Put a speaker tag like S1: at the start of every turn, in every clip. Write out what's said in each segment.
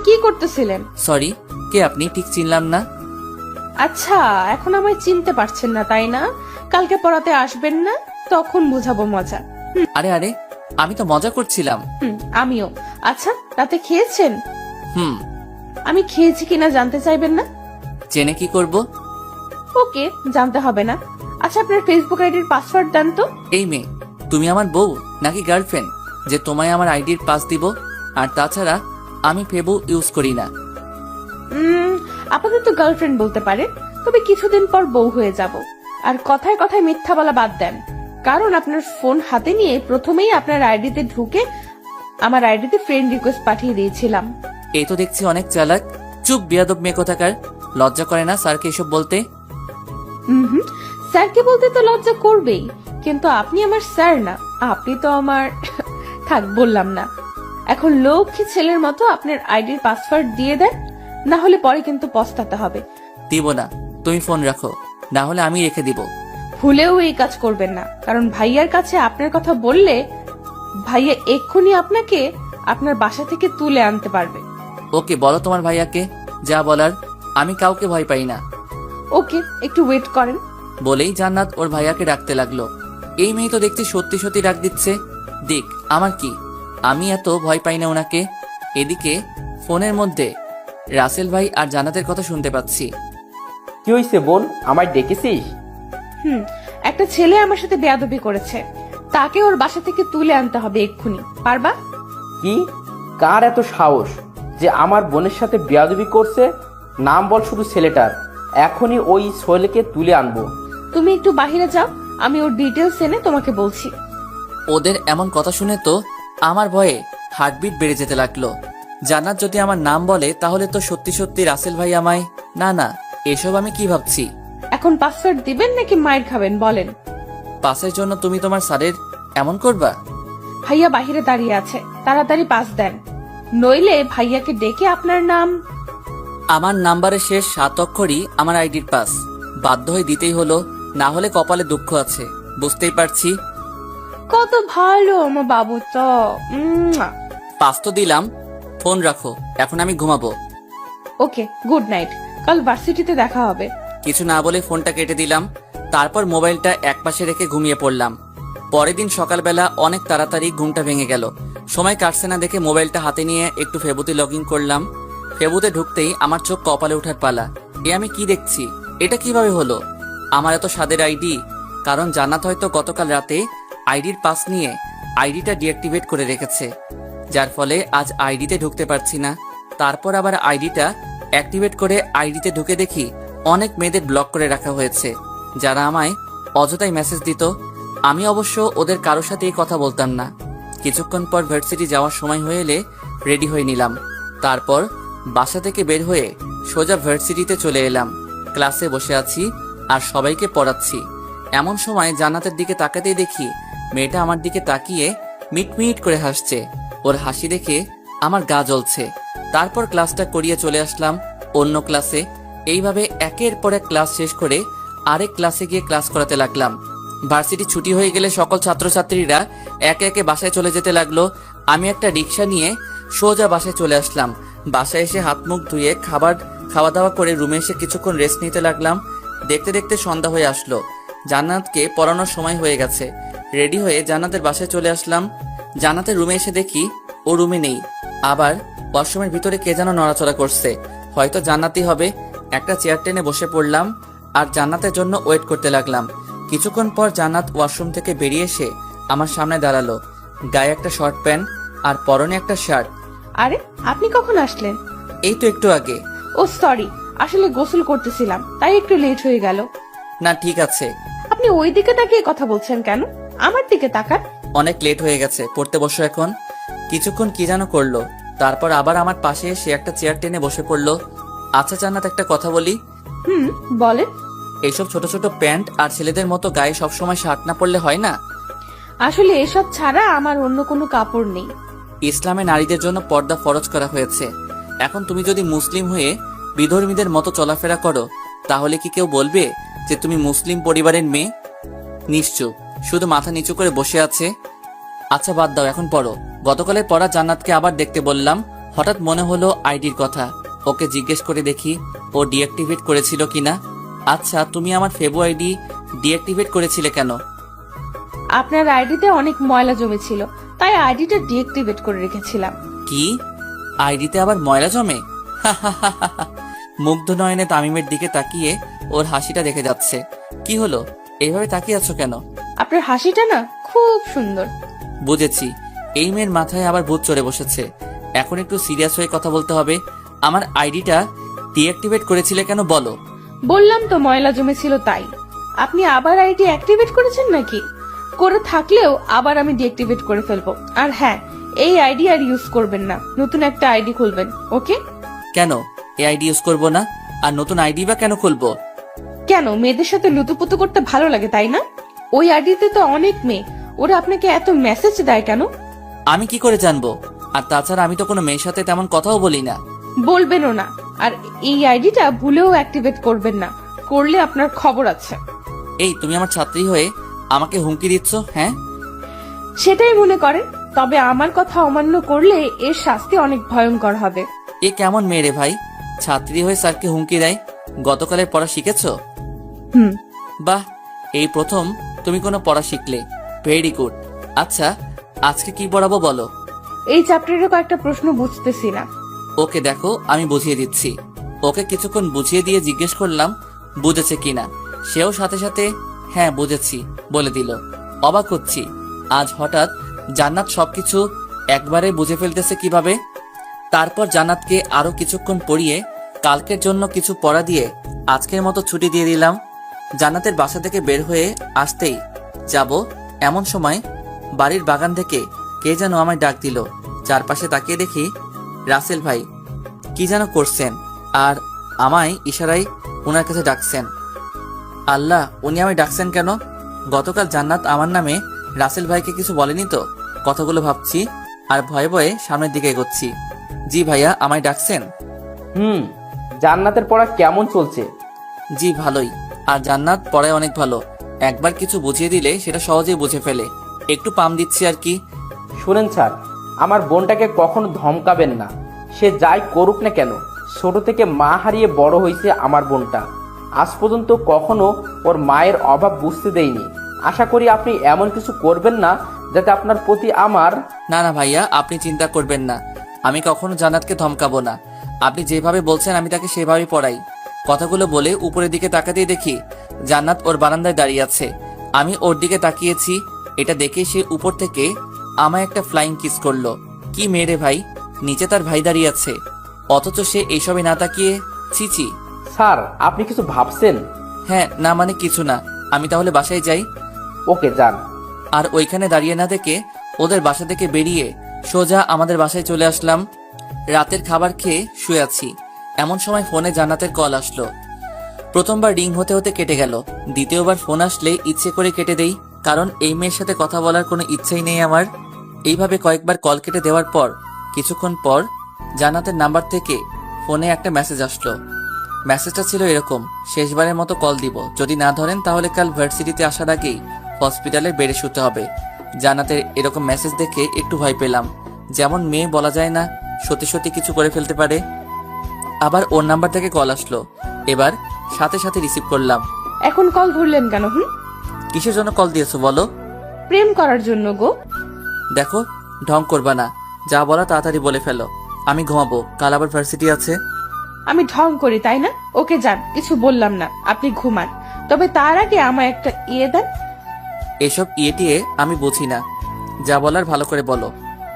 S1: কি করতেছিলেন?
S2: সরি, কে আপনি? ঠিক চিনলাম না।
S1: আচ্ছা, এখন আমায় চিনতে পারছেন না তাই না? কালকে পড়াতে আসবেন না, তখন বুঝাবো মজা।
S2: আরে আরে, আমি তো মজা করছিলাম।
S1: আমিও। আচ্ছা, রাতে খেয়েছেন?
S2: হুম।
S1: আমি খেয়েছি কিনা জানতে চাইবেন না?
S2: জেনে কি করব?
S1: ওকে, জানতে হবে না। আচ্ছা, আপনার ফেসবুক আইডির পাসওয়ার্ড দেন তো।
S2: এই মেয়ে, তুমি আমার বউ নাকি গার্লফ্রেন্ড যে তোমায় আমার আইডির পাস দিব? আর তাছাড়া আমি ফেবু ইউজ করি না।
S1: আপাতত গার্লফ্রেন্ড বলতে পারে, তবে কিছুদিন পর বউ হয়ে যাব। আর কথায় কথায় মিথ্যা বলা বাদ দেন, কারণ আপনার ফোন হাতে নিয়ে প্রথমেই আপনার আইডিতে ঢুকে আমার আইডিতে ফ্রেন্ড রিকোয়েস্ট পাঠিয়ে দিয়েছিলাম।
S2: এই তো দেখছি অনেক চালাক। চুপ বেয়াদব মেয়ে কোথাকার। লজ্জা করে না স্যারকে এসব বলতে?
S1: স্যারকে বলতে তো লজ্জা করবেই, কিন্তু আপনি আমার স্যার না, আপনি তো আমার থাক, বললাম না। এখন লক্ষ্মী ছেলের মতো আপনার আইডির পাসওয়ার্ড দিয়ে দেন, না হলে পরে কিন্তু পস্তাতে হবে।
S2: দিব না, তুমি ফোন রাখো, না হলে আমি রেখে দিব।
S1: ভুলেও এই কাজ করবেন না, কারণ ভাইয়ার কাছে আপনার কথা বললে ভাইয়া এক্ষুনি আপনাকে আপনার বাসা থেকে তুলে আনতে পারবে।
S2: ওকে, বলো তোমার ভাইয়াকে যা বলার। আমি কাউকে ভয় পাই না।
S1: ওকে, একটু ওয়েট করেন।
S2: বলেই জান্নাত ওর ভাইয়াকে ডাকতে লাগলো। এই মেয়ে তো দেখছি সত্যি সত্যি ডাক দিচ্ছে। দেখ আমার কি, আমি এত ভয় পাই না ওনাকে। এদিকে ফোনের মধ্যে রাসেল ভাই আর জান্নাতের কথা শুনতে পাচ্ছি।
S3: কি হইছে বোন, আমায় ডেকেছিস?
S1: একটা ছেলে আমার সাথে বেয়াদবি করেছে, তাকে ওর বাসা থেকে তুলে আনতে হবে এক্ষুনি, পারবা?
S3: কি? কার এত সাহস যে আমার বোনের সাথে বেয়াদবি করছে? নাম বল শুধু ছেলেটার, এখনই ওই ছেলেকে তুলে আনবো।
S1: তুমি একটু বাহিরে যাও, আমি ওর ডিটেলস এনে তোমাকে বলছি।
S2: ওদের এমন কথা শুনে তো আমার ভয়ে হার্টবিট বেড়ে যেতে লাগলো। জান্নাত যদি আমার নাম বলে তাহলে তো সত্যি সত্যি রাসেল ভাই আমায়। না না, এসব আমি কি ভাবছি।
S1: এখন পাসওয়ার্ড দিবেন নাকি মাইর খাবেন, বলেন?
S2: পাসের জন্য তুমি তোমার স্যারের এমন করবা?
S1: ভাইয়া বাহিরে দাঁড়িয়ে আছে, তাড়াতাড়ি পাস দেন, নইলে ভাইয়াকে ডেকে আপনার নাম।
S2: আমার নাম্বারের শেষ 7 অক্ষরই আমার আইডির পাস। বাধ্য হয়ে দিতেই হলো, না হলে কপালে দুঃখ আছে, বুঝতেই পারছি।
S1: কত ভালো আমার বাবু তো।
S2: পাস তো দিলাম, ফোন রাখো, এখন আমি ঘুমাবো।
S1: ওকে, গুড নাইট, কাল ভার্সিটিতে দেখা হবে।
S2: কিছু না বলে ফোনটা কেটে দিলাম। তারপর মোবাইলটা একপাশে রেখে ঘুমিয়ে পড়লাম। পরের দিন সকালবেলা অনেক তাড়াতাড়ি ঘুমটা ভেঙে গেল। সময় কাটছে না দেখে মোবাইলটা হাতে নিয়ে একটু ফেবুতে লগ ইন করলাম। ফেবুতে ঢুকতেই আমার চোখ কপালে ওঠার পালা। এ আমি কি দেখছি? এটা কিভাবে হলো? আমার এত স্বাদের আইডি। কারণ জান্নাত হয়তো গতকাল রাতে আইডির পাস নিয়ে আইডিটা ডিঅ্যাক্টিভেট করে রেখেছে, যার ফলে আজ আইডিতে ঢুকতে পারছি না। তারপর আবার আইডিটা অ্যাক্টিভেট করে আইডিতে ঢুকে দেখি অনেক মেয়েদের ব্লক করে রাখা হয়েছে, যারা আমায় অযথাই মেসেজ দিত। আমি অবশ্য ওদের কারোর সাথেই কথা বলতাম না। কিছুক্ষণ পর ভার্সিটি যাওয়ার সময় হয়ে এলে রেডি হয়ে নিলাম। তারপর বাসা থেকে বের হয়ে সোজা ভার্সিটিতে চলে এলাম। ক্লাসে বসে আছি আর সবাইকে পড়াচ্ছি। এমন সময় জান্নাতের দিকে তাকাতেই দেখি মেয়েটা আমার দিকে তাকিয়ে মিটমিট করে হাসছে। ওর হাসি দেখে আমার গা জ্বলছে। তারপর ক্লাসটা করিয়ে চলে আসলাম অন্য ক্লাসে। এইভাবে একের পর এক ক্লাস শেষ করে আরেক ক্লাসে গিয়ে ক্লাস করাতে লাগলাম। ভার্সিটি ছুটি হয়ে গেলে সকল ছাত্রছাত্রীরা একে একে বাসায় চলে যেতে লাগলো। আমি একটা রিক্সা নিয়ে সোজা বাসায় চলে আসলাম। বাসায় এসে হাত মুখ ধুয়ে খাওয়া দাওয়া করে রুমে এসে কিছুক্ষণ রেস্ট নিতে লাগলাম। দেখতে দেখতে সন্ধ্যা হয়ে আসলো। জান্নাতকে পড়ানোর সময় হয়ে গেছে। রেডি হয়ে জান্নাতের বাসায় চলে আসলাম। জান্নাতের রুমে এসে দেখি ও রুমে নেই। আবার ওয়াশরুমের ভিতরে কে যেন নড়াচড়া করছে, হয়তো জান্নাতই হবে। একটা চেয়ার টেনে বসে পড়লাম আর জান্নাতের জন্য ওয়েট করতে লাগলাম। কিছুক্ষণ পর জান্নাত ওয়াশরুম থেকে বেরিয়ে এসে আমার সামনে দাঁড়ালো। গায়ে একটা শর্ট প্যান্ট আর পরনে একটা শার্ট।
S1: আরে, আপনি কখন আসলেন?
S2: এই তো একটু আগে।
S1: ও সরি, আসলে গোসল করতেছিলাম, তাই একটু লেট হয়ে গেল।
S2: না ঠিক আছে।
S1: আপনি ওই দিকে তাকিয়ে কথা বলছেন কেন? আমার দিকে তাকান।
S2: অনেক লেট হয়ে গেছে, পড়তে বসো এখন। কিছুক্ষণ কি যেন করলো, তারপর আবার আমার পাশে এসে একটা চেয়ার টেনে বসে পড়লো। আচ্ছা জান্নাত, একটা কথা বলি।
S1: বলেন।
S2: এইসব ছোট ছোট প্যান্ট আর ছেলেদের মতো গায়ে সবসময় শার্ট না পরলে হয় না?
S1: আসলে এসব ছাড়া আমার অন্য কোনো কাপড় নেই।
S2: ইসলামে নারীদের জন্য পর্দা ফরজ করা হয়েছে। এখন তুমি যদি মুসলিম হয়ে বিধর্মীদের মতো চলাফেরা করো, তাহলে কি কেউ বলবে যে তুমি মুসলিম পরিবারের মেয়ে? নিশ্চুপ, শুধু মাথা নিচু করে বসে আছে। আচ্ছা বাদ দাও, এখন পড়ো। গতকালের পড়া জান্নাতকে আবার দেখতে বললাম। হঠাৎ মনে হলো আইডির কথা। ওকে জিজ্ঞেস করে দেখি ও ডিঅ্যাক্টিভেট করেছিল কিনা। আচ্ছা, তুমি আমার ফেবু আইডি ডিঅ্যাক্টিভেট করেছিলে কেন?
S1: আপনার আইডিতে অনেক ময়লা জমেছিল, তাই আইডিটা ডিএক্টিভেট করে রেখেছিলাম।
S2: কি? আইডিতে আবার ময়লা জমে? মুগ্ধ নয়নে তামিমের দিকে তাকিয়ে ওর হাসিটা দেখে যাচ্ছে। কি হলো, এইভাবে তাকিয়ে আছো কেন?
S1: আপনার হাসিটা না খুব সুন্দর।
S2: বুঝেছি, এই মেয়ের মাথায় আবার ভূত চড়ে বসেছে। এখন একটু সিরিয়াস হয়ে কথা বলতে হবে। আমার আইডিটা ডিঅ্যাক্টিভেট করেছিলে কেন বলো?
S1: বললাম তো ময়লা জমেছিল তাই। আপনি আবার আইডি অ্যাক্টিভেট করেছেন নাকি? করে থাকলেও আবার আমি ডিঅ্যাক্টিভেট করে ফেলবো। আর হ্যাঁ, এই আইডি আর ইউজ করবেন না, নতুন একটা আইডি খুলবেন। ওকে?
S2: কেন এই আইডি ইউজ করবো না? আর নতুন আইডি বা কেন খুলবো?
S1: কেন, মেয়েদের সাথে লুতুপুতু করতে ভালো লাগে তাই না? ওই আইডিতে তো অনেক মেয়ে, ওরা আপনাকে এত মেসেজ দেয় কেন?
S2: আমি কি করে জানবো? আর তাছাড়া আমি তো কোনো মেয়ের সাথে তেমন কথাও বলি না।
S1: বলবেনও না। আর এই আইডিটা ভুলেও অ্যাক্টিভেট করবেন না, করলে আপনার খবর আছে।
S2: এই, তুমি আমার ছাত্রী হয়ে আমাকে হুমকি দিচ্ছ? হ্যাঁ,
S1: সেটাই মনে করেন, তবে আমার কথা অমান্য করলে এর শাস্তি অনেক ভয়ঙ্কর হবে।
S2: এ কেমন মেয়ে রে ভাই, ছাত্রী হয়ে স্যারকে হুমকি দেয়? গতকালের পড়া শিখেছো?
S1: হুম।
S2: বাহ, এই প্রথম তুমি কোনো পড়া শিখলে। Very good. আচ্ছা, আজকে কি পড়াবো বলো?
S1: এই চ্যাপ্টারের কয়েকটা প্রশ্ন বুঝতেছি না।
S2: ওকে দেখো, আমি বুঝিয়ে দিচ্ছি। ওকে কিছুক্ষণ বুঝিয়ে দিয়ে জিজ্ঞেস করলাম বুঝেছে কিনা। সেও সাথে সাথে হ্যাঁ বুঝেছি বলে দিল। অবাক হচ্ছি, আজ হঠাৎ জান্নাত সবকিছু একবারে বুঝে ফেলতেছে কিভাবে। তারপর জান্নাতকে আরো কিছুক্ষণ পড়িয়ে কালকের জন্য কিছু পড়া দিয়ে আজকের মতো ছুটি দিয়ে দিলাম। জান্নাতের বাসা থেকে বের হয়ে আসতেই যাব এমন সময় বাড়ির বাগান থেকে কে যেন আমায় ডাক দিল। চারপাশে তাকিয়ে দেখি রাসেল ভাই কি যেন করছেন আর আমায় ইশারায় ওনার কাছে ডাকছেন। আল্লাহ, উনি আমায় ডাকছেন কেন? গতকাল জান্নাত আমার নামে রাসেল ভাইকে কিছু বলেনি তো? কথাগুলো ভাবছি আর ভয়ে ভয়ে সামনের দিকে এগোচ্ছি। জি ভাইয়া, আমায় ডাকছেন?
S3: জান্নাতের পড়া কেমন চলছে?
S2: জি ভালোই। আর জান্নাত পড়ায় অনেক ভালো, একবার কিছু বুঝিয়ে দিলে সেটা সহজেই বুঝে ফেলে। একটু পাম দিচ্ছি আর কি।
S3: শুনেন স্যার, আমার বোনটাকে কখনো ধমকাবেন না। সে যাই করুক না কেন, ছোট থেকে মা হারিয়ে বড় হয়েছে আমার বোনটা। আজ পর্যন্ত কখনো ওর মায়ের অভাব বুঝতে দেয়নি। আশা করি আপনি এমন কিছু করবেন না যাতে আপনার প্রতি আমার...
S2: না না ভাইয়া, আপনি চিন্তা করবেন না, আমি কখনো জান্নাতকে ধমকাবো না। আপনি যেভাবে বলছেন আমি তাকে সেভাবেই পড়াই। কথাগুলো বলে উপরের দিকে তাকাতেই দেখি জান্নাত ওর বারান্দায় দাঁড়িয়ে আছে। আমি ওর দিকে তাকিয়েছি, এটা দেখে সে উপর থেকে আমায় একটা ফ্লাইং কিস করলো। কি মেরে ভাই, নিচে তার ভাই দাঁড়িয়ে আছে, অথচ সে এইসবে না তাকিয়ে ছিছি।
S3: স্যার, আপনি কিছু ভাবছেন?
S2: হ্যাঁ, না মানে কিছু না। আমি তাহলে বাসায় যাই।
S3: ওকে, যান।
S2: আর ওইখানে দাঁড়িয়ে না দেখে ওদের বাসা থেকে বেরিয়ে সোজা আমাদের বাসায় চলে আসলাম। রাতের খাবার খেয়ে শুয়ে আছি, এমন সময় ফোনে জান্নাতের কল আসলো। প্রথমবার রিং হতে হতে কেটে গেল, দ্বিতীয়বার ফোন আসলে ইচ্ছে করে কেটে দেই, কারণ এই মেয়ের সাথে কথা বলার কোনো ইচ্ছাই নেই আমার। এইভাবে কয়েকবার কল কেটে দেওয়ার পর কিছুক্ষণ পর জান্নাতের নাম্বার থেকে ফোনে একটা মেসেজ আসলো। মেসেজটা ছিল এরকম: শেষবারের মতো কল দিব, যদি না ধরেন তাহলে কাল ভার্সিটিতে আসার আগেই হসপিটালে বেডে শুতে হবে। জান্নাতের এরকম মেসেজ দেখে একটু ভয় পেলাম, যেমন মেয়ে বলা যায় না, সত্যি সত্যি কিছু করে ফেলতে পারে। আবার ওর নাম্বার থেকে কল আসলো, এবার সাথে সাথে রিসিভ করলাম।
S1: এখন কল ধরলেন কেন?
S2: কিসের জন্য কল দিয়েছো বলো?
S1: প্রেম করার জন্য গো।
S2: দেখো, ঢং করবা না, যা বলা তাড়াতাড়ি বলে ফেলো। আমি ঘুমাবো, কাল আবার ভার্সিটি আছে।
S1: আমি ঢং করি তাই না? ওকে যান, কিছু বললাম না, আপনি ঘুমান। তবে তার আগে আমায় একটা ইয়ে দেন।
S2: এসব ইয়েটিয়ে আমি বুঝি না, যা বলার ভালো করে বলো।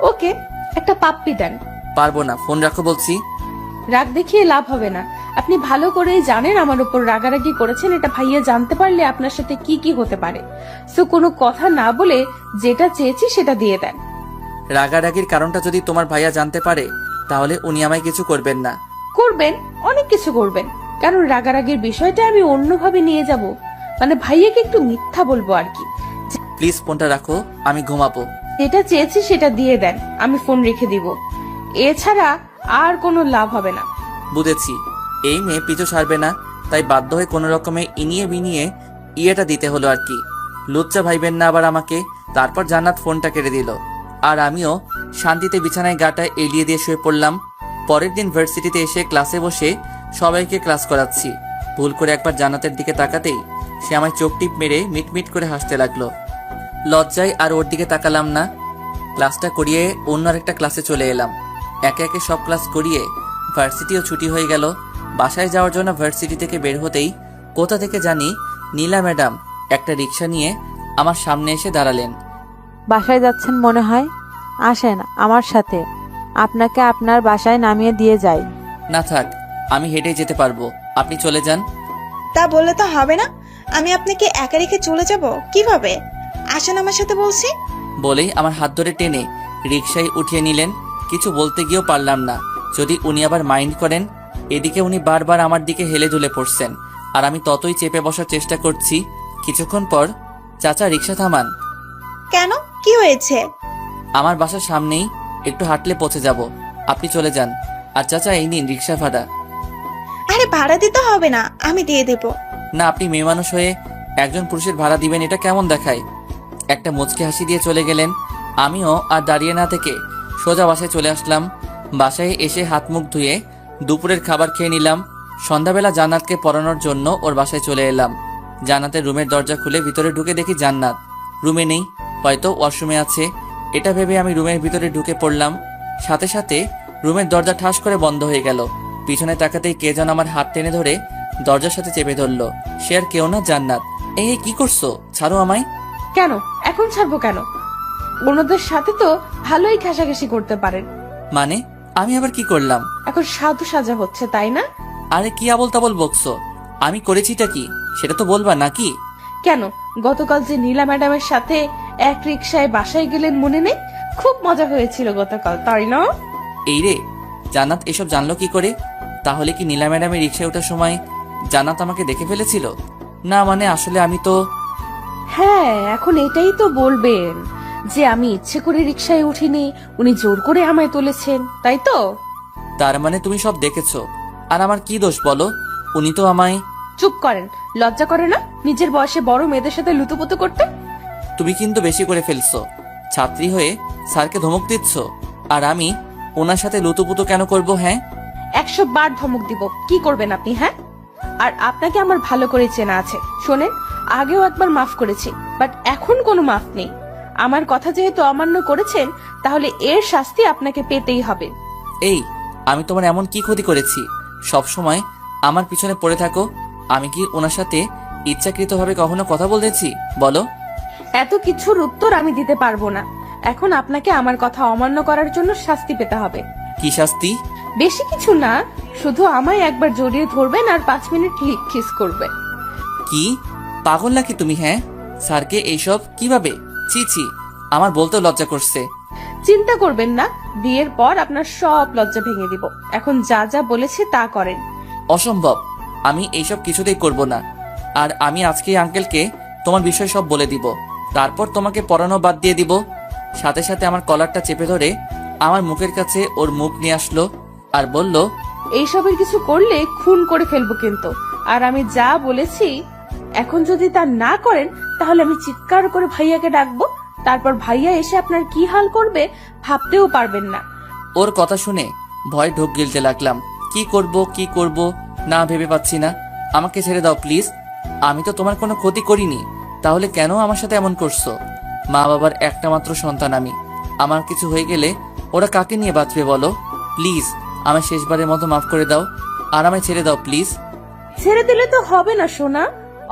S1: ওকে, একটা পাপ্পি দেন।
S2: পারবো না, ফোন রাখো বলছি।
S1: রাগ দেখিয়ে লাভ হবে না, আপনি ভালো করেই জানেন আমার উপর রাগারাগি করেছেন। এটা ভাইয়া জানতে পারলে আপনার সাথে কি কি হতে পারে। সো কোনো কথা না বলে যেটা চেয়েছি সেটা দিয়ে দেন।
S2: রাগারাগির কারণটা যদি তোমার ভাইয়া জানতে পারে তাহলে উনি আমায় কিছু করবেন না।
S1: করবেন, অনেক কিছু করবেন, কারণ রাগারাগির বিষয়টা আমি অন্যভাবে নিয়ে যাব। মানে ভাইয়াকে একটু মিথ্যা বলবো আর কি।
S2: প্লিজ ফোনটা রাখো, আমি ঘুমাবো।
S1: যেটা চেয়েছি সেটা দিয়ে দেন, আমি ফোন রেখে দিব। এছাড়া আর কোনো লাভ হবে না।
S2: বুঝেছি, এই মেয়ে পিছু ছাড়বে না, তাই বাধ্য হয়ে কোনো রকমে ইনিয়ে বিনিয়ে ইয়েটা দিতে হলো আর কি। লুচ্চা ভাইবেন না আবার আমাকে। তারপর জান্নাত ফোনটা কেটে দিল আর আমিও শান্তিতে বিছানায় গাটা এলিয়ে দিয়ে শুয়ে পড়লাম। পরের দিন ভার্সিটিতে এসে ক্লাসে বসে সবাইকে ক্লাস করাচ্ছি। ভুল করে একবার জান্নাতের দিকে তাকাতেই সে আমায় চোখ টিপ মেরে মিটমিট করে হাসতে লাগলো। লজ্জায় আর ওর দিকে তাকালাম না। ক্লাসটা করিয়ে অন্য আরেকটা ক্লাসে চলে এলাম। একে একে সব ক্লাস করিয়ে ভার্সিটিও ছুটি হয়ে গেল। বাসায় যাওয়ার জন্য ভার্সিটি থেকে বের হতেই কোথা থেকে জানি নীলা ম্যাডাম একটা রিক্সা নিয়ে আমার সামনে এসে দাঁড়ালেন।
S4: বাসায় যাচ্ছেন মনে হয়, আসেন আমার সাথে, আপনাকে আপনার বাসায় নামিয়ে দিয়ে যাই।
S2: না থাক, আমি হেঁটেই যেতে পারবো, আপনি চলে যান।
S5: তা বললে তো হবে না, আমি আপনাকে একা রেখে চলে যাব কিভাবে? আসেন আমার সাথে বলছি।
S2: বলেই আমার হাত ধরে টেনে রিক্সায় উঠিয়ে নিলেন। কিছু বলতে গিয়েও পারলাম না, যদি উনি আবার মাইন্ড করেন। এদিকে উনি বারবার আমার দিকে হেলে দুলে পড়ছেন, আর আমি ততই চেপে বসার চেষ্টা করছি। কিছুক্ষণ পর, চাচা রিক্সা থামান।
S5: কেন, কি হয়েছে?
S2: আমার বাসার সামনেই, একটু হাঁটলে পৌঁছে যাব, আপনি চলে যান। আর চাচা এই নিন রিক্সা ভাড়া।
S5: আরে ভাড়া দিতে হবে না, আমি দিয়ে দেব।
S2: না, আপনি মেয়ে মানুষ হয়ে একজন পুরুষের ভাড়া দিবেন, এটা কেমন দেখায়? একটা মুচকি হাসি দিয়ে চলে গেলেন। আমিও আর দাঁড়িয়ে না থেকে সোজা বাসায় চলে আসলাম। বাসায় এসে হাত মুখ ধুয়ে দুপুরের খাবার খেয়ে নিলাম। সন্ধ্যাবেলা জান্নাতকে পড়ানোর জন্য ওর বাসায় চলে এলাম। জান্নাতের রুমের দরজা খুলে ভিতরে ঢুকে দেখি জান্নাত রুমে নেই, হয়তো ওয়াশরুমে আছে। এটা ভেবে আমি রুমের ভিতরে ঢুকে পড়লাম। সাথে সাথে রুমের দরজা ঠাস করে বন্ধ হয়ে গেল। পিছনে তাকাতেই কে যেন আমার হাত টেনে ধরে দরজার সাথে চেপে ধরলো। সে আর কেউ না, জান্নাত। এই কি করছো? ছাড়ো আমায়।
S1: কেন এখন ছাড়বো কেন? অন্যদের সাথে তো ভালোই ঘেঁষাঘেঁষি করতে পারেন।
S2: মানে আমি আবার কি করলাম?
S1: এখন সাধু সাজা হচ্ছে তাই না?
S2: আরে কি আবল তাবল বকছো? আমি করেছিটা কি সেটা তো বলবা নাকি?
S1: কেন গতকাল যে নীলা ম্যাডামের সাথে এক রিক্সায় বাসায় গেলেন মনে নেই? খুব মজা হয়েছিল গতকাল, তাই না?
S2: এই রে, জান্নাত এসব জানলো কি করে? তাহলে কি নীলা ম্যাডামের রিক্সায় ওঠার সময় জান্নাত আমাকে দেখে ফেলেছিল? না মানে আসলে আমি তো...
S1: হ্যাঁ, এখন এটাই তো বলবেন যে আমি ইচ্ছে করে রিক্সায় উঠিনি, উনি জোর করে আমায় তুলেছেন, তাই তো?
S2: তার মানে তুমি সব দেখেছো, আর আমার কি দোষ বলো? উনি তো আমায়...
S1: চুপ করেন, লজ্জা করে না নিজের বয়সে বড় মেয়েদের সাথে লুতুপুতু করতে?
S2: তুমি কিন্তু বেশি করে ফেলছো। ছাত্রী হয়ে স্যারকে ধমক দিচ্ছ, আর আমি ওনার সাথে লুতুপুতু কেন করব? হ্যাঁ,
S1: 100 বার ধমক দিব, কি করবেন আপনি? হ্যাঁ, আর আপনাকে আমার ভালো করে চেনা আছে। শোনেন, আগেও একবার মাফ করেছি, বাট এখন কোনো মাফ নেই। আমার কথা যেহেতু অমান্য করেছেন, তাহলে এর শাস্তি আপনাকে পেতেই হবে।
S2: এই আমি তোমার এমন কি ক্ষতি করেছি সব সময় আমার পিছনে পড়ে থাকো? আমি কি ওনার সাথে ইচ্ছাকৃতভাবে কখনো কথা বলতেছি বলো?
S1: এত কিছুর উত্তর আমি দিতে পারবো না। এখন আপনাকে আমার কথা অমান্য করার জন্য শাস্তি পেতে হবে।
S2: কি শাস্তি?
S1: বেশি কিছু না, শুধু আমায় একবার জড়িয়ে ধরবেন আর 5 মিনিট কিস করবেন।
S2: কি পাগল নাকি তুমি? হ্যাঁ, স্যারকে এইসব কিভাবে? ছি ছি, আমার বলতেও লজ্জা করছে।
S1: চিন্তা করবেন না, বিয়ের পর আপনার সব লজ্জা ভেঙে দিব। এখন যা যা বলেছি তা করেন।
S2: অসম্ভব, আমি এইসব কিছুতেই করব না। আর আমি আজকে আঙ্কেলকে তোমার বিষয় সব বলে দিব, তারপর তোমাকে পড়ানো বাদ দিয়ে দিব। সাথে সাথে আমার কলারটা চেপে ধরে আমার মুখের কাছে ওর মুখ নিয়ে আসলো আর বলল,
S1: এইসবের কিছু করলে খুন করে ফেলবো কিন্তু। আর আমি যা বলেছি এখন যদি তা না করেন, তাহলে আমি চিৎকার করে ভাইয়াকে ডাকবো। তারপর ভাইয়া এসে আপনার কি হাল করবে ভাবতেও পারবেন না।
S2: ওর কথা শুনে ভয় ঢোক গিলতে লাগলাম। কি করব না ভেবে পাচ্ছি না। আমাকে ছেড়ে দাও প্লিজ, আমি তো তোমার কোনো ক্ষতি করিনি, তাহলে কেন আমার সাথে এমন করছো? মা বাবার একটা মাত্র সন্তান আমি, আমার কিছু হয়ে গেলে ওরা কাকে নিয়ে বাঁচবে বলো? প্লিজ আমায় শেষবারের মতো মাফ করে দাও, আর আমায় ছেড়ে দাও প্লিজ।
S1: ছেড়ে দিলে তো হবে না সোনা,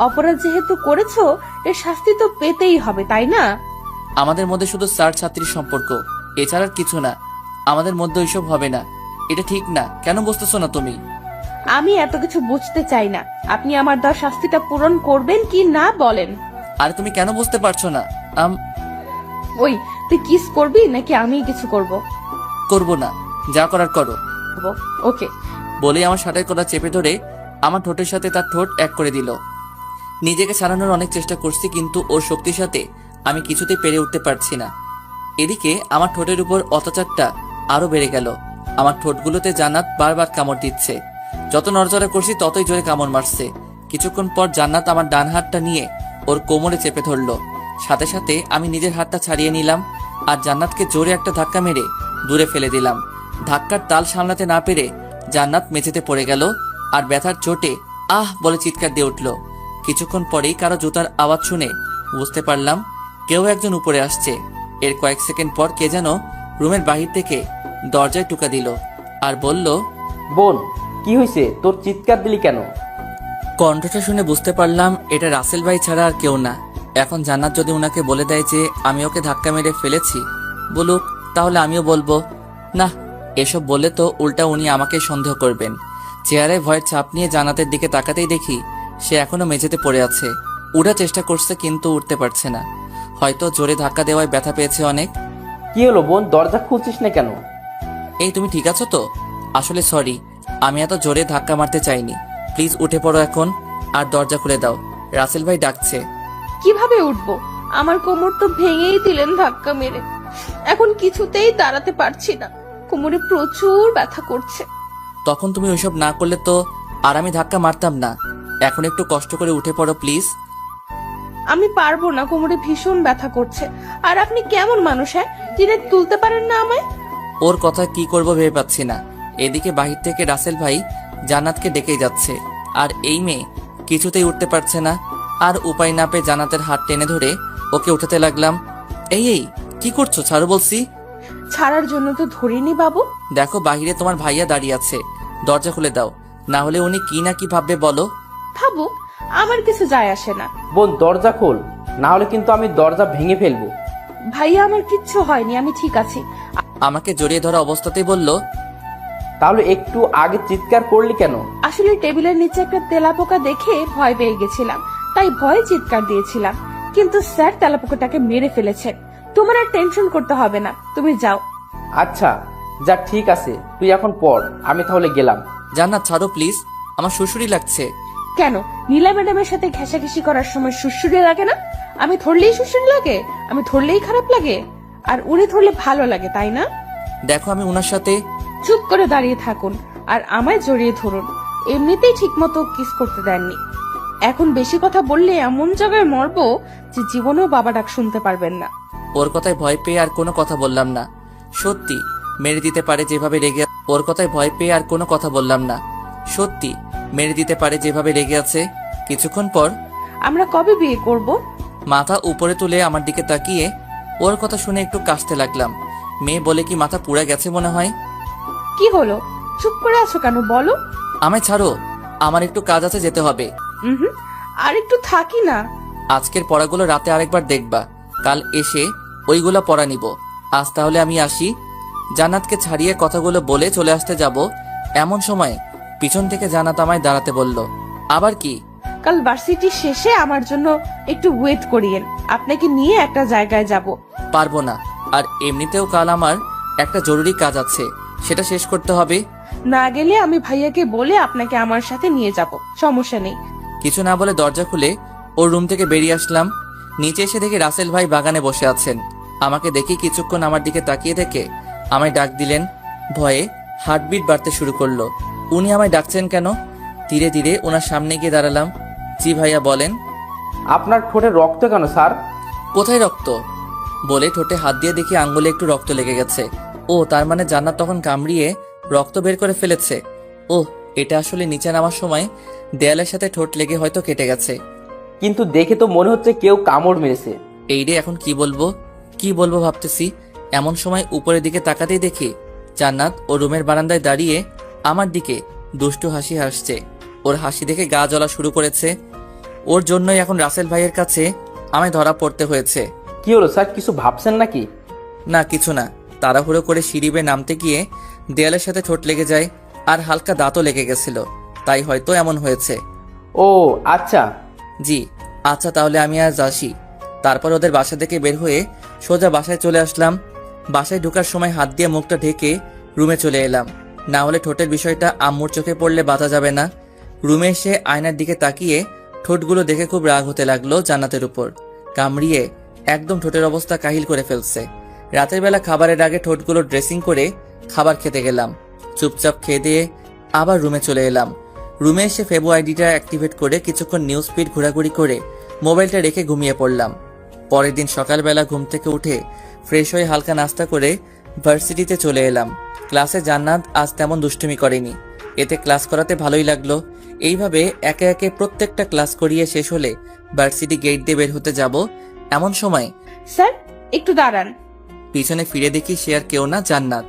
S1: অপরাধ যেহেতু করেছো এর শাস্তি তো পেতেই হবে, তাই না?
S2: আমাদের মধ্যে শুধু স্যার ছাত্রীর সম্পর্ক, এছাড়া আর কিছু না। আমাদের মধ্যে ওইসব হবে না, এটা ঠিক না। কেন বুঝতেছো না তুমি?
S1: আমি এত কিছু বুঝতে চাই না, আপনি আমার দেওয়া শাস্তিটা পূরণ করবেন কি না বলেন।
S2: আর তুমি কেন বুঝতে পারছো না?
S1: ওই তুই কিস করবি নাকি আমি কিছু করব?
S2: করবো না, যা করার করো।
S1: ওকে।
S2: বলে আমার শার্টের কলা চেপে ধরে আমার ঠোঁটের সাথে তার ঠোঁট এক করে দিল। নিজেকে ছাড়ানোর অনেক চেষ্টা করছি, কিন্তু ওর শক্তির সাথে আমি কিছুতেই পেরে উঠতে পারছি না। এদিকে আমার ঠোঁটের উপর অত্যাচারটা আরো বেড়ে গেল। আমার ঠোঁটগুলোতে জান্নাত বারবার কামড় দিচ্ছে। যত নড়চড়া করছি ততই জোরে কামড় মারছে। কিছুক্ষণ পর জান্নাত আমার ডান হাতটা নিয়ে ওর কোমরে চেপে ধরলো। সাথে সাথে আমি নিজের হাতটা ছাড়িয়ে নিলাম আর জান্নাতকে জোরে একটা ধাক্কা মেরে দূরে ফেলে দিলাম। ধাক্কার তাল সামলাতে না পেরে জান্নাত মেঝেতে পড়ে গেল আর ব্যথার চোটে আহ বলে চিৎকার দিয়ে উঠল। কিছুক্ষণ পরেই কারো জুতার আওয়াজ শুনে বুঝতে পারলাম কেউ একজন উপরে আসছে। এর কয়েক সেকেন্ড পর কে যেন রুমের বাহির থেকে দরজায় টুকা দিল আর বলল,
S3: বোন, কি হয়েছে? তোর চিৎকার দিলি কেন?
S2: কণ্ঠটা শুনে বুঝতে পারলাম এটা রাসেল ভাই ছাড়া আর কেউ না। এখন জান্নাত যদি উনাকে বলে দেয় যে আমি ওকে ধাক্কা মেরে ফেলেছি, বলুক, তাহলে আমিও বলবো। না, এসব বললে তো উল্টা উনি আমাকে সন্দেহ করবেন। চেহারায় ভয়ের ছাপ নিয়ে জান্নাতের দিকে তাকাতেই দেখি সে এখনো মেঝেতে পড়ে আছে। উঠার চেষ্টা করছে কিন্তু উঠতে পারছে না। হয়তো জোরে ধাক্কা দেওয়ায় ব্যথা পেয়েছে অনেক।
S3: কি হলো বোন, দরজা খুলছিস না কেন?
S2: এই তুমি ঠিক আছো তো? আসলে সরি, আমি এত জোরে ধাক্কা মারতে চাইনি। প্লিজ উঠে পড়ো এখন আর দরজা খুলে দাও, রাসেল ভাই ডাকছে।
S1: কিভাবে উঠবো? আমার কোমর তো ভেঙেই দিলেন ধাক্কা মেরে। এখন কিছুতেই দাঁড়াতে পারছি না, কোমরে প্রচুর ব্যথা করছে।
S2: তখন তুমি ওইসব না করলে তো আর আমি ধাক্কা মারতাম না। এখন একটু কষ্ট করে উঠে পড়ো প্লিজ।
S1: আমি পারবো না, কোমরে ভীষণ ব্যথা করছে। আর আপনি কেমন মানুষ, হ্যাঁ, টেনে তুলতে পারেন না আমায়?
S2: ওর কথা কি করব ভেবে পাচ্ছি না। এদিকে বাহির থেকে রাসেল ভাই জান্নাতকে ডেকেই যাচ্ছে, আর এই মেয়ে কিছুতেই উঠতে পারছে না। আর উপায় না পেয়ে জান্নাতের হাত টেনে ধরে ওকে উঠাতে লাগলাম। এই এই কি করছো? ছাড়ো বলছি।
S1: ছাড়ার জন্য তো ধরিনি বাবু।
S2: দেখো বাহিরে তোমার ভাইয়া দাঁড়িয়ে আছে, দরজা খুলে দাও, না হলে উনি কি না কি ভাববে বলো।
S1: ভাবু, আমার কিছু যায় আসে না।
S3: বোন, দরজা খোল, না হলে কিন্তু আমি দরজা ভেঙে ফেলবো।
S1: ভাইয়া, আমার কিচ্ছু হয়নি, আমি ঠিক আছি।
S2: আমাকে জড়িয়ে ধরা অবস্থাতেই বলল,
S3: তাহলে একটু আগে চিৎকার করলি কেন?
S1: আসলে টেবিলের নিচে একটা তেলাপোকা দেখে ভয় পেয়ে গেছিলাম, তাই ভয়ে চিৎকার দিয়েছিলাম। কিন্তু স্যার তেলাপোকাটাকে মেরে ফেলেছেন। তোমার আর টেনশন করতে হবে না, তুমি যাও।
S3: আচ্ছা যা, ঠিক আছে, তুই এখন পড়, আমি তাহলে গেলাম।
S2: জান্নাত ছাড়ো প্লিজ, আমার শ্বশুরি লাগছে।
S1: কেন, নীলা ম্যাডামের সাথে ঘেঁষাঘেঁষি করার সময় সুশ্রুরি লাগে না? আমি ধরলেই সুশ্রুরি লাগে? আমি ধরলেই খারাপ লাগে? আর উনি ধরলে ভালো লাগে, তাই না?
S2: দেখো আমি উনার সাথে।
S1: চুপ করে দাঁড়িয়ে থাকুন আর আমায় জড়িয়ে ধরুন। এমনিতেই ঠিক মতো কিস করতে দেননি, এখন বেশি কথা বললে এমন জায়গায় মরবো যে জীবনেও বাবা ডাক শুনতে পারবেন না।
S2: ওর কথায় ভয় পেয়ে আর কোনো কথা বললাম না। সত্যি মেরে দিতে পারে যেভাবে রেগে। ওর কথায় ভয় পেয়ে আর কোনো কথা বললাম না। সত্যি মেরে দিতে পারে যেভাবে রেগে আছে। কিছুক্ষণ পর
S1: আমরা কবে বিয়ে করব?
S2: মাথা উপরে তুলে আমার দিকে তাকিয়ে ওর কথা শুনে একটু কাশতে লাগলাম। মেয়ে বলে কি মাথা পুড়ে গেছে মনে হয়।
S1: কি হলো, চুপ করে আছো কেন, বলো।
S2: আমায় ছাড়ো, আমার একটু কাজ আছে, যেতে হবে।
S1: আর একটু থাকি না।
S2: আজকের পড়াগুলো রাতে আরেকবার দেখবা, কাল এসে ওইগুলো পড়া নিব। আজ তাহলে আমি আসি। জান্নাতকে ছাড়িয়ে কথাগুলো বলে চলে আসতে যাব, এমন সময় পিছন থেকে জান্নাত আমায় দাঁড়াতে বলল। আবার কি?
S1: কাল ভার্সিটি শেষে আমার জন্য একটু ওয়েট করিয়েন, আপনাকে নিয়ে একটা জায়গায় যাব।
S2: পারবো না, আর এমনিতেও কাল আমার একটা জরুরি কাজ আছে, সেটা শেষ করতে হবে।
S1: না গেলে আমি ভাইয়াকে বলে আপনাকে আমার সাথে নিয়ে যাব, সমস্যা নেই।
S2: কিছু না বলে দরজা খুলে ওর রুম থেকে বেরিয়ে আসলাম। নিচে এসে দেখি রাসেল ভাই বাগানে বসে আছেন। আমাকে দেখে কিছুক্ষণ আমার দিকে তাকিয়ে থেকে আমায় ডাক দিলেন। ভয়ে হার্টবিট বাড়তে শুরু করলো। উনি আমায় ডাকছেন কেন? ধীরে ধীরে ওনার সামনে গিয়ে দাঁড়ালাম। জি ভাইয়া বলেন।
S3: আপনার ঠোঁটে রক্ত কেন স্যার?
S2: কোথায় রক্ত? বলে ঠোঁটে হাত দিয়ে দেখি আঙ্গুলে একটু রক্ত লেগে গেছে। ও তার মানে জান্নাত তখন কামড়িয়ে রক্ত বের করে ফেলেছে। ও, এটা আসলে নিচে নামার সময় দেয়ালের সাথে ঠোঁট লেগে হয়তো কেটে গেছে।
S3: কিন্তু দেখে তো মনে হচ্ছে কেউ কামড় মেরেছে।
S2: এই রে, এখন কি বলবো ভাবতেছি। এমন সময় উপরের দিকে তাকাতেই দেখি জান্নাত ও রুমের বারান্দায় দাঁড়িয়ে আমার দিকে দুষ্টু হাসি হাসছে। ওর হাসি দেখে গা জ্বলা শুরু করেছে। ওর জন্যই এখন রাসেল ভাইয়ের কাছে আমায় ধরা পড়তে হয়েছে।
S3: কি হলো স্যার, কিছু ভাবছেন নাকি?
S2: না, কিছু না। তাড়াহুড়ো করে সিঁড়ি বেয়ে নামতে গিয়ে দেয়ালের সাথে ঠোঁট লেগে যায়, আর হালকা দাঁতও লেগে গেছিল, তাই হয়তো এমন হয়েছে।
S3: ও আচ্ছা।
S2: জি আচ্ছা, তাহলে আমি আজ আসি। তারপর ওদের বাসা থেকে বের হয়ে সোজা বাসায় চলে আসলাম। বাসায় ঢোকার সময় হাত দিয়ে মুখটা ঢেকে রুমে চলে এলাম, না হলে ঠোঁটের বিষয়টা আম্মুর চোখে পড়লে বাধা যাবে না। রুমে এসে আয়নার দিকে তাকিয়ে ঠোঁটগুলো দেখে খুব রাগ হতে লাগলো জান্নাতের উপর। কামড়িয়ে একদম ঠোঁটের অবস্থা কাহিল করে ফেলছে। রাতের বেলা খাবারের আগে ঠোঁটগুলো ড্রেসিং করে খাবার খেতে গেলাম। চুপচাপ খেয়ে দিয়ে আবার রুমে চলে এলাম। রুমে এসে ফেবো আইডিটা অ্যাক্টিভেট করে কিছুক্ষণ নিউজ ফিড ঘোরাঘুরি করে মোবাইলটা রেখে ঘুমিয়ে পড়লাম। পরের দিন সকালবেলা ঘুম থেকে উঠে ফ্রেশ হয়ে হালকা নাস্তা করে ভার্সিটিতে চলে এলাম। ক্লাসে জান্নাত আজ তেমন দুষ্টুমি করেনি, এতে ক্লাস করাতে ভালোই লাগলো। এইভাবে একে একে প্রত্যেকটা ক্লাস করিয়ে শেষ হলে ভার্সিটি গেট দিয়ে বের হতে যাব। এমন সময়
S1: স্যার একটু দাঁড়ান।
S2: পিছনে ফিরে দেখি সে আর কেউ না, জান্নাত।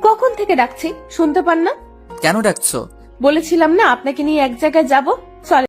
S1: কখন থেকে ডাকছি, শুনতে পান না?
S2: কেন ডাকছো?
S1: বলেছিলাম না আপনাকে নিয়ে এক জায়গায় যাব। চলে